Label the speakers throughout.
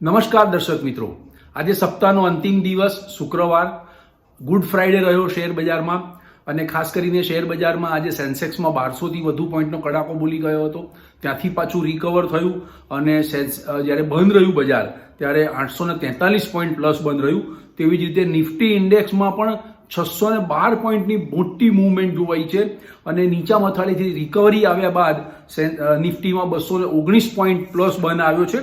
Speaker 1: નમસ્કાર દર્શક મિત્રો, આજે સપ્તાહનો અંતિમ દિવસ શુક્રવાર, ગુડ ફ્રાઈડે રહ્યો શેર બજારમાં અને ખાસ કરીને શેર બજારમાં આજે સેન્સેક્સમાં 1200થી વધુ પોઈન્ટનો કડાકો બોલી ગયો હતો. ત્યાંથી પાછું રિકવર થયું અને જ્યારે બંધ રહ્યું બજાર ત્યારે 843 પોઈન્ટ પ્લસ બંધ રહ્યું. તેવી જ રીતે નિફ્ટી ઇન્ડેક્સમાં પણ 612 પોઈન્ટની મોટી મૂવમેન્ટ જોવાઈ છે અને નીચા મથાળીથી રિકવરી આવ્યા બાદ નિફ્ટીમાં 219 પોઈન્ટ પ્લસ બંધ આવ્યો છે.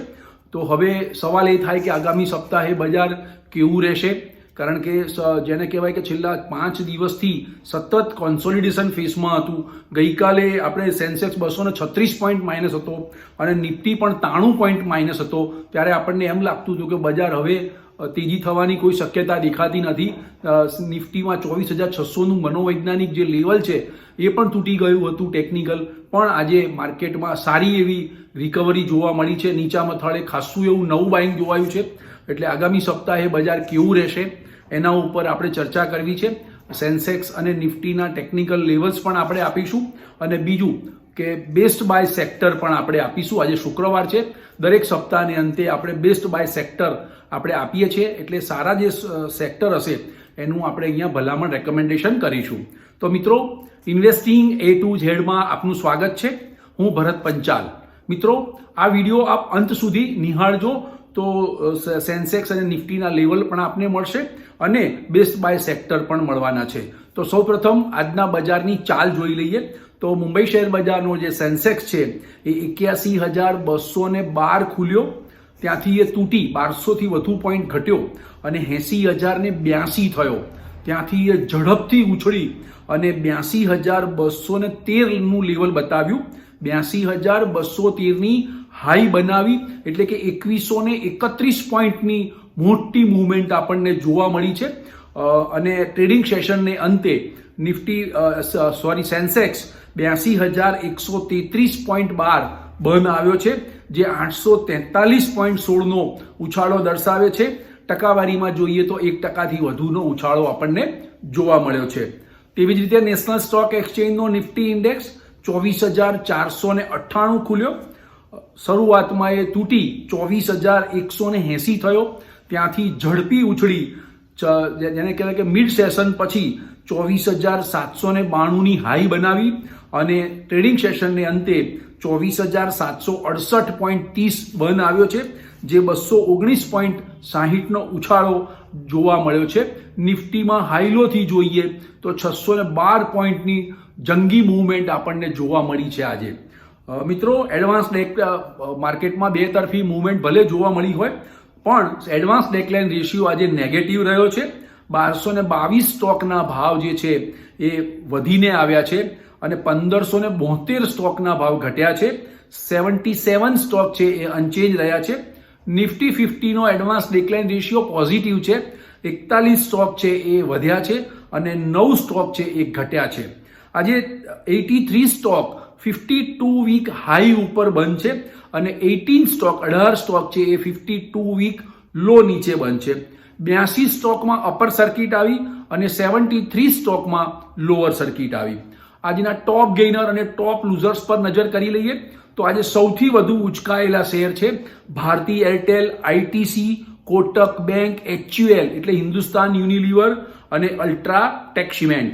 Speaker 1: તો હવે સવાલ એ થાય કે આગામી સપ્તાહે બજાર કેવું રહેશે, કારણ કે જેને કહેવાય કે છેલ્લા 5 દિવસથી સતત કોન્સોલિડેશન ફેઝમાં હતું. ગઈકાલે આપણે સેન્સેક્સ 236 પોઈન્ટ માઇનસ હતો અને નિફ્ટી પણ 93 પોઈન્ટ માઇનસ હતો. ત્યારે આપણને એમ લાગતું હતું કે બજાર હવે તેજી થવાની કોઈ શક્યતા દેખાતી નથી. નિફ્ટીમાં 24,600નું મનોવૈજ્ઞાનિક જે લેવલ છે એ પણ તૂટી ગયું હતું ટેકનિકલ, પણ આજે માર્કેટમાં સારી એવી રિકવરી જોવા મળી છે. નીચા મથાળે ખાસું એવું નવું બાઇંગ જોવાયું છે. એટલે આગામી સપ્તાહે બજાર કેવું રહેશે એના ઉપર આપણે ચર્ચા કરવી છે. સેન્સેક્સ અને નિફ્ટીના ટેકનિકલ લેવલ્સ પણ આપણે આપીશું અને બીજું કે બેસ્ટ બાય સેક્ટર પણ આપણે આપીશું. આજે શુક્રવાર છે, દરેક સપ્તાહને અંતે આપણે બેસ્ટ બાય સેક્ટર આપણે આપીએ છીએ, એટલે સારા જે સેક્ટર હશે એનું આપણે અહીંયા ભલામણ રેકમેન્ડેશન કરીશું. તો મિત્રો, ઇન્વેસ્ટિંગ A to Z માં આપનું સ્વાગત છે. હું ભરત પંચાલ. મિત્રો, આ વિડીયો આપ અંત સુધી નિહાળજો તો સેન્સેક્સ અને નિફ્ટીના લેવલ પણ આપને મળશે અને બેસ્ટ બાય સેક્ટર પણ મળવાના છે. તો સૌપ્રથમ આજના બજારની ચાલ જોઈ લઈએ. તો મુંબઈ શેર બજારનો જે સેન્સેક્સ છે એ 81,212 ખુલ્યો, ત્યાંથી એ તૂટી 1200થી વધુ પોઈન્ટ ઘટ્યો અને 80,082 થયો. ત્યાંથી એ ઝડપથી ઉછળી અને 82,213નું લેવલ બતાવ્યું. 82,213ની હાઈ બનાવી, એટલે કે 2131 પોઈન્ટની મોટી મૂવમેન્ટ આપણને જોવા મળી છે. અને ટ્રેડિંગ સેશનને અંતે સેન્સેક્સ 82,133 પોઈન્ટ બહાર બંધ આવ્યો છે, જે 843.16નો ઉછાળો દર્શાવે છે. ટકાવારીમાં જોઈએ તો 1%થી વધુનો ઉછાળો આપણને જોવા મળ્યો છે. તેવી જ રીતે નેશનલ સ્ટોક એક્સચેન્જનો નિફ્ટી ઇન્ડેક્સ 24,498 ખુલ્યો. શરૂઆતમાં એ તૂટી 24,180 થયો, ત્યાંથી ઝડપી ઉછળી જેને કહેવાય કે મિડ સેશન પછી 24,792ની હાઈ બનાવી અને ટ્રેડિંગ સેશનને અંતે 24,768.30 બંધ આવ્યો છે, જે 219.60નો ઉછાળો જોવા મળ્યો છે. નિફ્ટીમાં હાઈલોથી જોઈએ તો 612 પોઈન્ટની જંગી મૂવમેન્ટ આપણને જોવા મળી છે આજે. મિત્રો, એડવાન્સ માર્કેટમાં બે તરફી મૂવમેન્ટ ભલે જોવા મળી હોય, પણ એડવાન્સ ડેકલાઇન રેશિયો આજે નેગેટિવ રહ્યો છે. 1222 સ્ટોકના ભાવ જે છે એ વધીને આવ્યા છે અને 1572 સ્ટોકના ભાવ ઘટ્યા છે. 77 સ્ટોક છે એ અનચેન્જ રહ્યા છે. નિફ્ટી 50નો એડવાન્સ ડિક્લાઇન રેશિયો પોઝિટિવ છે. 41 સ્ટોક છે એ વધ્યા છે અને 9 સ્ટોક છે એ ઘટ્યા છે. આજે 83 સ્ટોક 52 વીક હાઈ ઉપર બંધ છે અને 18 સ્ટોક છે એ 52 વીક લો નીચે બંધ છે. 82 સ્ટોકમાં અપર સર્કિટ આવી અને 73 સ્ટોકમાં લોઅર સર્કિટ આવી. આજના ટોપ ગેઇનર અને ટોપ લૂઝર્સ પર નજર કરી લઈએ તો આજે સૌથી વધુ ઉચકાયેલા શેર છે Bharti Airtel, ITC, Kotak bank, HUL એટલે હિન્દુસ્તાન યુનિલિવર અને અલ્ટ્રાટેક સિમેન્ટ.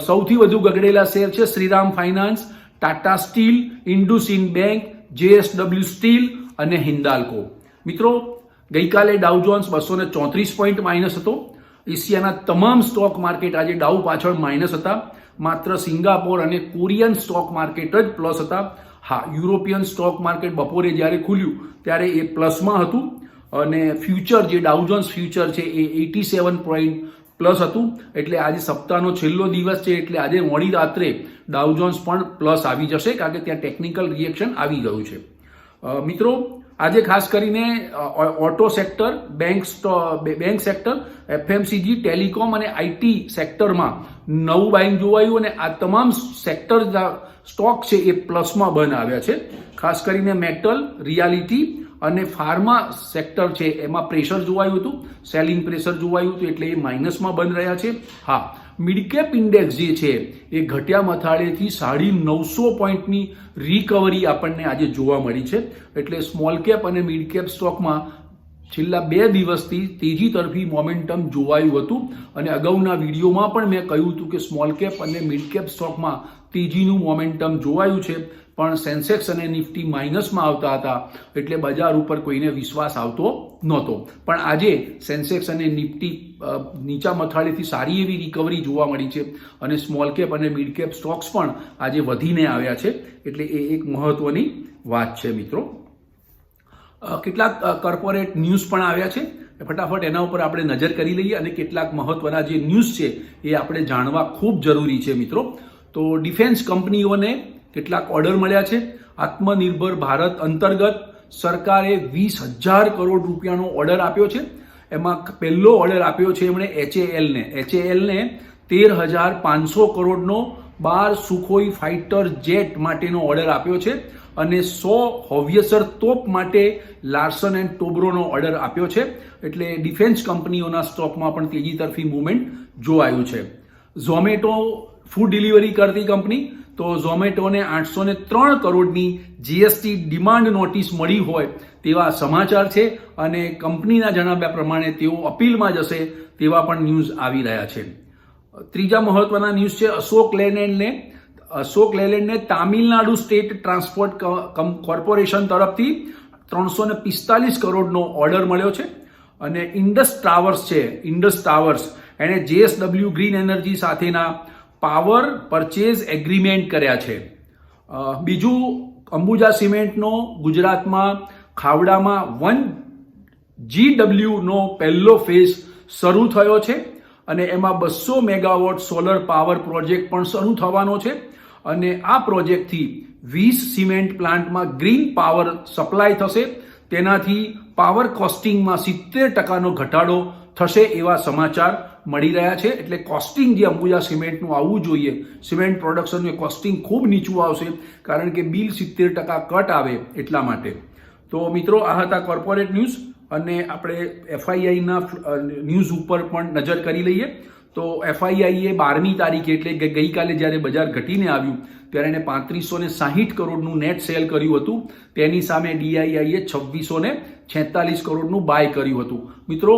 Speaker 1: સૌથી વધુ ગગડેલા શેર છે Shriram finance, Tata steel, IndusInd bank, JSW steel અને હિન્દાલ્કો. મિત્રો, ગઈકાલે ડાઉ જોન્સ 234 પોઈન્ટ માઇનસ હતો. એશિયાના તમામ સ્ટોક માર્કેટ આજે ડાઉ પાછળ માઇનસ હતા. માત્ર સિંગાપોર અને કોરિયન સ્ટોક માર્કેટ જ પ્લસ હતા. હા, યુરોપિયન સ્ટોક માર્કેટ બપોરે જ્યારે ખુલ્યું ત્યારે એ પ્લસમાં હતું અને ફ્યુચર જે ડાઉ જોન્સ ફ્યુચર છે એ 87 પોઈન્ટ પ્લસ હતું. એટલે આજે સપ્તાહનો છેલ્લો દિવસ છે, એટલે આજે મોડી રાત્રે ડાઉ જોન્સ પણ પ્લસ આવી જશે, કારણ કે ત્યાં ટેકનિકલ રિએક્શન આવી ગયું છે. મિત્રો, આજે ખાસ કરીને auto sector, bank sector, FMCG, telecom અને IT સેક્ટરમાં નવું બાઇંગ જોવાયું અને આ તમામ સેક્ટર સ્ટોક છે એ પ્લસમાં બંધ આવ્યા છે. ખાસ કરીને મેટલ, રિયાલિટી અને ફાર્મા સેક્ટર છે એમાં પ્રેશર જોવાયું હતું, સેલિંગ પ્રેશર જોવાયું હતું, એટલે એ માઇનસમાં બંધ રહ્યા છે. હા, મિડકેપ ઇન્ડેક્સ જે છે એ ઘટ્યા મથાળેથી 950 પોઈન્ટની રિકવરી આપણને આજે જોવા મળી છે. એટલે સ્મોલ કેપ અને મિડ કેપ સ્ટોકમાં છેલ્લા 2 દિવસથી તેજી તરફી મોમેન્ટમ જોવાયું હતું અને અગાઉના વિડીયોમાં પણ મેં કહ્યું હતું કે સ્મોલ કેપ અને મિડ કેપ સ્ટોકમાં તેજીનું મોમેન્ટમ જોવાયું છે, પણ સેન્સેક્સ અને નિફ્ટી માઇનસમાં આવતા હતા એટલે બજાર ઉપર કોઈને વિશ્વાસ આવતો નહોતો. પણ આજે સેન્સેક્સ અને નિફ્ટી નીચા મથાળેથી સારી એવી રિકવરી જોવા મળી છે અને સ્મોલ કેપ અને મિડ કેપ સ્ટોક્સ પણ આજે વધીને આવ્યા છે, એટલે એ એક મહત્વની વાત છે મિત્રો. કેટલાક કોર્પોરેટ ન્યૂઝ પણ આવ્યા છે, ફટાફટ એના ઉપર આપણે નજર કરી લઈએ અને કેટલાક મહત્વના જે ન્યૂઝ છે એ આપણે જાણવા ખૂબ જરૂરી છે મિત્રો. તો ડિફેન્સ કંપનીઓને કેટલાક ઓર્ડર મળ્યા છે. આત્મનિર્ભર ભારત અંતર્ગત સરકારે 20,000 કરોડ રૂપિયાનો ઓર્ડર આપ્યો છે. એમાં પહેલો ઓર્ડર આપ્યો છે એમણે HALને 13,500 કરોડનો 12 સુખોઈ ફાઇટર જેટ માટેનો ઓર્ડર આપ્યો છે અને 100 હોવિયસર તોપ માટે લાર્સન એન્ડ ટોબ્રોનો ઓર્ડર આપ્યો છે. એટલે ડિફેન્સ કંપનીઓના સ્ટોકમાં પણ તેજી તરફી મુવમેન્ટ જોવાયું છે. ઝોમેટો ફૂડ ડિલિવરી કરતી કંપની, તો ઝોમેટોને 803 કરોડની GST ડિમાન્ડ નોટિસ મળી હોય તેવા સમાચાર છે અને કંપનીના જણાવ્યા પ્રમાણે તેઓ અપીલમાં જશે તેવા પણ ન્યૂઝ આવી રહ્યા છે. ત્રીજા મહત્વના ન્યૂઝ છે અશોક લેલેન્ડને તામિલનાડુ સ્ટેટ ટ્રાન્સપોર્ટ કોર્પોરેશન તરફથી 345 કરોડનો ઓર્ડર મળ્યો છે અને ઇન્ડસ ટાવર્સ એણે JSW ગ્રીન એનર્જી સાથેના પાવર પરચેઝ એગ્રીમેન્ટ કર્યા છે. બીજું, અંબુજા સિમેન્ટનો ગુજરાતમાં ખાવડામાં 1GW પહેલો ફેઝ શરૂ થયો છે અને એમાં 200 મેગાવોટ સોલર પાવર પ્રોજેક્ટ પણ શરૂ થવાનો છે અને આ પ્રોજેક્ટથી 20 સિમેન્ટ પ્લાન્ટમાં ગ્રીન પાવર સપ્લાય થશે. તેનાથી પાવર કોસ્ટિંગમાં 70% ઘટાડો થશે એવા સમાચાર મળી રહ્યા છે. એટલે કોસ્ટિંગ જે અંબુજા સિમેન્ટનું આવવું જોઈએ, સિમેન્ટ પ્રોડક્શનનું કોસ્ટિંગ ખૂબ નીચું આવશે કારણ કે બિલ 70% કટ આવે એટલા માટે. તો મિત્રો, આ હતા કોર્પોરેટ ન્યૂઝ અને આપણે FIIના ન્યૂઝ ઉપર પણ નજર કરી લઈએ. તો FIIએ 12મી તારીખે એટલે કે ગઈકાલે જ્યારે બજાર ઘટીને આવ્યું ત્યારે એને 3560 કરોડનું નેટ સેલ કર્યું હતું. તેની સામે DIIએ 2646 કરોડનું બાય કર્યું હતું. મિત્રો,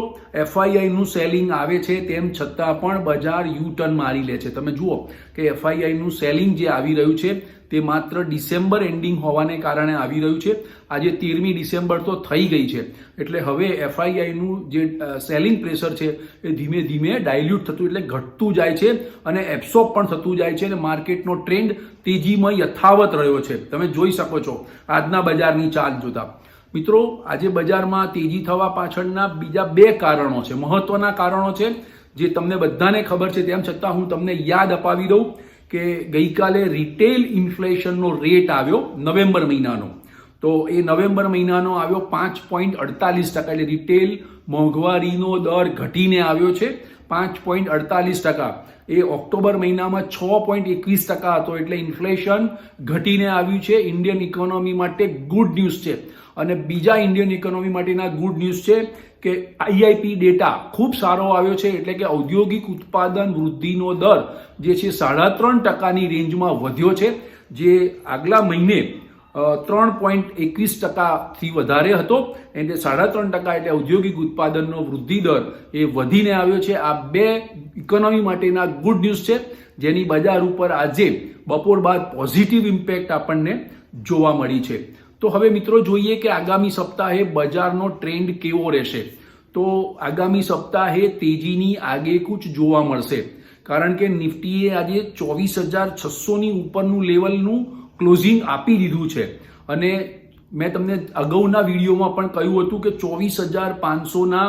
Speaker 1: FIIનું સેલિંગ આવે છે તેમ છતાં પણ બજાર યુટર્ન મારી લે છે. તમે જુઓ કે FIIનું સેલિંગ જે આવી રહ્યું છે તે માત્ર ડિસેમ્બર એન્ડિંગ હોવાને કારણે આવી રહ્યું છે. આજે 13મી ડિસેમ્બર તો થઈ ગઈ છે એટલે હવે FIIનું જે સેલિંગ પ્રેશર છે એ ધીમે ધીમે ડાયલ્યુટ થતું એટલે ઘટતું જાય છે અને એબ્સોર્બ પણ થતું જાય છે અને માર્કેટનો ટ્રેન્ડ તેજીમાં યથાવત રહ્યો છે. તમે જોઈ શકો છો આજના બજારની ચાલ જોતા. મિત્રો, આજે બજારમાં તેજી થવા પાછળના બીજા 2 કારણો છે, મહત્વના કારણો છે જે તમને બધાને ખબર છે. તેમ છતાં હું તમને યાદ અપાવી દઉં કે ગઈકાલે રિટેલ ઇન્ફ્લેશનનો રેટ આવ્યો નવેમ્બર મહિનાનો. તો એ નવેમ્બર મહિનાનો આવ્યો 5.48%. એટલે રિટેલ મોંઘવારીનો દર ઘટીને આવ્યો છે 5.48%. એ ઓક્ટોબર મહિનામાં 6.21% હતો. એટલે ઇન્ફ્લેશન ઘટીને આવ્યું છે. ઇન્ડિયન ઇકોનોમી માટે ગુડ ન્યૂઝ છે. અને બીજા ઇન્ડિયન ઇકોનોમી માટેના ગુડ ન્યૂઝ છે કે IIP ડેટા ખૂબ સારો આવ્યો છે. એટલે કે ઔદ્યોગિક ઉત્પાદન વૃદ્ધિનો દર જે છે 3.5%ની રેન્જમાં વધ્યો છે, જે આગલા મહિને 3.21%થી વધારે હતો. એટલે 3.5% એટલે ઔદ્યોગિક ઉત્પાદનનો વૃદ્ધિ દર એ વધીને આવ્યો છે. આ 2 ઇકોનોમી માટેના ગુડ ન્યૂઝ છે જેની બજાર ઉપર આજે બપોર બાદ પોઝિટિવ ઇમ્પેક્ટ આપણને જોવા મળી છે. તો હવે મિત્રો જોઈએ કે આગામી સપ્તાહે બજારનો ટ્રેન્ડ કેવો રહેશે. તો આગામી સપ્તાહે તેજીની આગેકૂચ જોવા મળશે કારણ કે નિફ્ટીએ આજે 24,600ની ઉપરનું લેવલનું ક્લોઝિંગ આપી દીધું છે અને મેં તમને અગાઉના વિડીયોમાં પણ કહ્યું હતું કે 24,500ના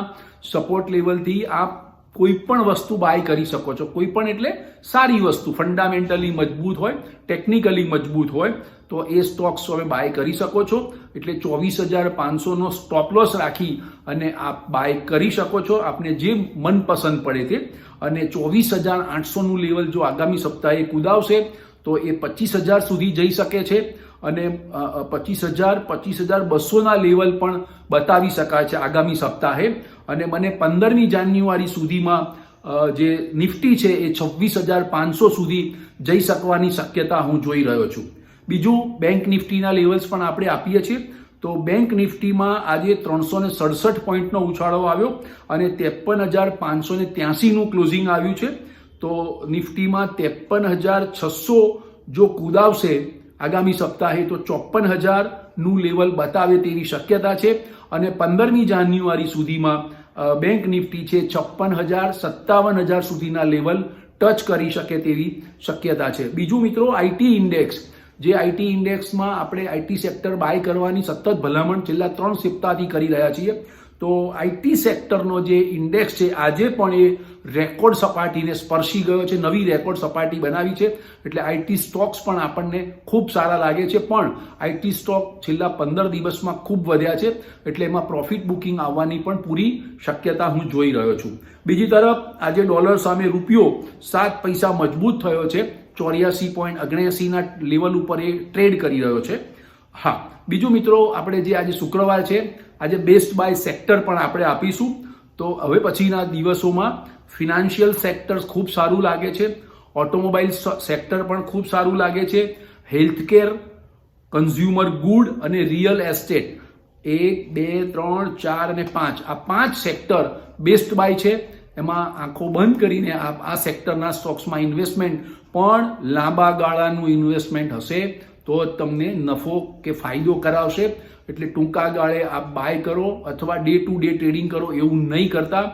Speaker 1: સપોર્ટ લેવલથી આપ કોઈ પણ વસ્તુ બાય કરી શકો છો. કોઈ પણ એટલે સારી વસ્તુ, ફંડામેન્ટલી મજબૂત હોય, ટેકનિકલી મજબૂત હોય તો એ સ્ટોક્સ હવે બાય કરી શકો છો. એટલે 24,500નો સ્ટોપ લોસ રાખી અને આપ બાય કરી શકો છો આપને જે મનપસંદ પડે તે. અને 24,800નું લેવલ જો આગામી સપ્તાહે કુદાવશે તો એ 25,000 સુધી જઈ શકે છે અને 25,200ના લેવલ પણ બતાવી શકાય છે આગામી સપ્તાહે. અને મને 15મી જાન્યુઆરી સુધીમાં જે નિફ્ટી છે એ 26,500 સુધી જઈ શકવાની શક્યતા હું જોઈ રહ્યો છું. બીજું, બેંક નિફ્ટીના લેવલ્સ પણ આપણે આપીએ છીએ. તો બેંક નિફ્ટીમાં આજે 367 પોઈન્ટનો ઉછાળો આવ્યો અને 53,583નું ક્લોઝિંગ આવ્યું છે. તો નિફ્ટીમાં 53,600 જો કૂદાવશે આગામી સપ્તાહે તો 54,000નું લેવલ બતાવે તેવી શક્યતા છે અને 15મી જાન્યુઆરી સુધીમાં બેંક નિફ્ટી છે 56,000 57,000 સુધીના લેવલ ટચ કરી શકે તેવી શક્યતા છે. બીજું મિત્રો, આઈટી ઇન્ડેક્સ, જે આઈટી ઇન્ડેક્સમાં આપણે આઈટી સેક્ટર બાય કરવાની સતત ભલામણ છેલ્લા 3 સપ્તાહથી કરી રહ્યા છીએ. તો આઈટી સેક્ટરનો જે ઇન્ડેક્સ છે આજે પણ એ રેકોર્ડ સપાટીને સ્પર્શી ગયો છે, નવી રેકોર્ડ સપાટી બનાવી છે. એટલે આઈટી સ્ટોક્સ પણ આપણને ખૂબ સારા લાગે છે, પણ આઈટી સ્ટોક છેલ્લા 15 દિવસમાં ખૂબ વધ્યા છે, એટલે એમાં પ્રોફિટ બુકિંગ આવવાની પણ પૂરી શક્યતા હું જોઈ રહ્યો છું. બીજી તરફ આજે ડોલર સામે રૂપિયો 7 પૈસા મજબૂત થયો છે, 84.79ના લેવલ ઉપર એ ટ્રેડ કરી રહ્યો છે. હા, બીજું મિત્રો, આપણે જે આજે શુક્રવાર છે, આજે બેસ્ટ બાય સેક્ટર પણ આપણે આપીશું. તો હવે પછીના દિવસોમાં ફિનાન્શિયલ સેક્ટર ખૂબ સારું લાગે છે, ઓટોમોબાઈલ સેક્ટર પણ ખૂબ સારું લાગે છે, હેલ્થકેર, કન્ઝ્યુમર ગુડ અને રિયલ એસ્ટેટ 1, 2, 3, 4 અને 5 આ 5 સેક્ટર બેસ્ટ બાય છે. એમાં આંખો બંધ કરીને આ સેક્ટરના સ્ટોક્સમાં ઇન્વેસ્ટમેન્ટ પણ લાંબા ગાળાનું ઇન્વેસ્ટમેન્ટ હશે તો તમને નફો કે ફાયદો કરાવશે. એટલે ટૂંકા ગાળે આપ બાય કરો અથવા ડે ટુ ડે ટ્રેડિંગ કરો એવું નહીં કરતા,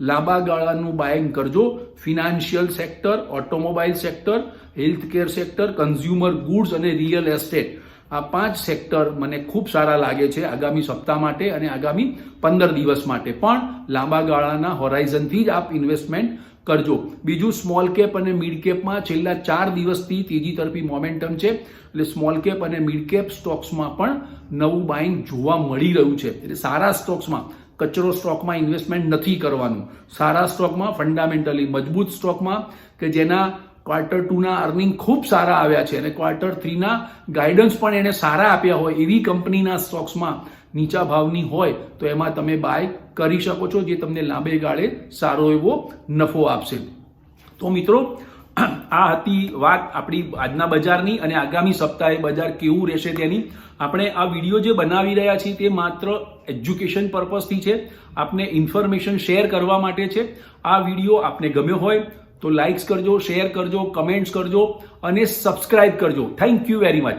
Speaker 1: લાંબા ગાળાનું બાયિંગ કરજો. Financial sector, automobile sector, healthcare sector, consumer goods અને રિયલ એસ્ટેટ આ 5 સેક્ટર મને ખૂબ સારા લાગે છે આગામી સપ્તાહ માટે અને આગામી 15 દિવસ માટે. પણ લાંબા ગાળાના હોરાઇઝનથી જ આપ ઇન્વેસ્ટમેન્ટ કરજો. બીજું, સ્મોલ કેપ અને મિડ કેપમાં છેલ્લા 4 દિવસથી તેજી તરફી મોમેન્ટમ છે. એટલે સ્મોલ કેપ અને મિડ કેપ સ્ટોક્સમાં પણ નવું બાઇંગ જોવા મળી રહ્યું છે. એટલે સારા સ્ટોક્સમાં, કચરો સ્ટોકમાં ઇન્વેસ્ટમેન્ટ નથી કરવાનું. સારા સ્ટોકમાં, ફંડામેન્ટલી મજબૂત સ્ટોકમાં કે જેના ક્વાર્ટર 2ના અર્નિંગ ખૂબ સારા આવ્યા છે અને ક્વાર્ટર 3ના ગાઈડન્સ પણ એને સારા આપ્યા હોય એવી કંપનીના સ્ટોક્સમાં નીચા ભાવની હોય તો એમાં તમે બાય કરી શકો છો, જે તમને લાંબે ગાળે સારો એવો નફો આપશે. તો મિત્રો, આ હતી વાત આપણી આજના બજારની અને આગામી સપ્તાહે બજાર કેવું રહેશે તેની. આપણે આ વિડીયો જે બનાવી રહ્યા છીએ તે માત્ર એજ્યુકેશન પર્પઝથી છે, આપને ઇન્ફોર્મેશન શેર કરવા માટે છે. આ વિડીયો આપને ગમ્યો હોય તો લાઇક્સ કરજો, શેર કરજો, કમેન્ટ્સ કરજો અને સબસ્ક્રાઇબ કરજો. Thank you very much.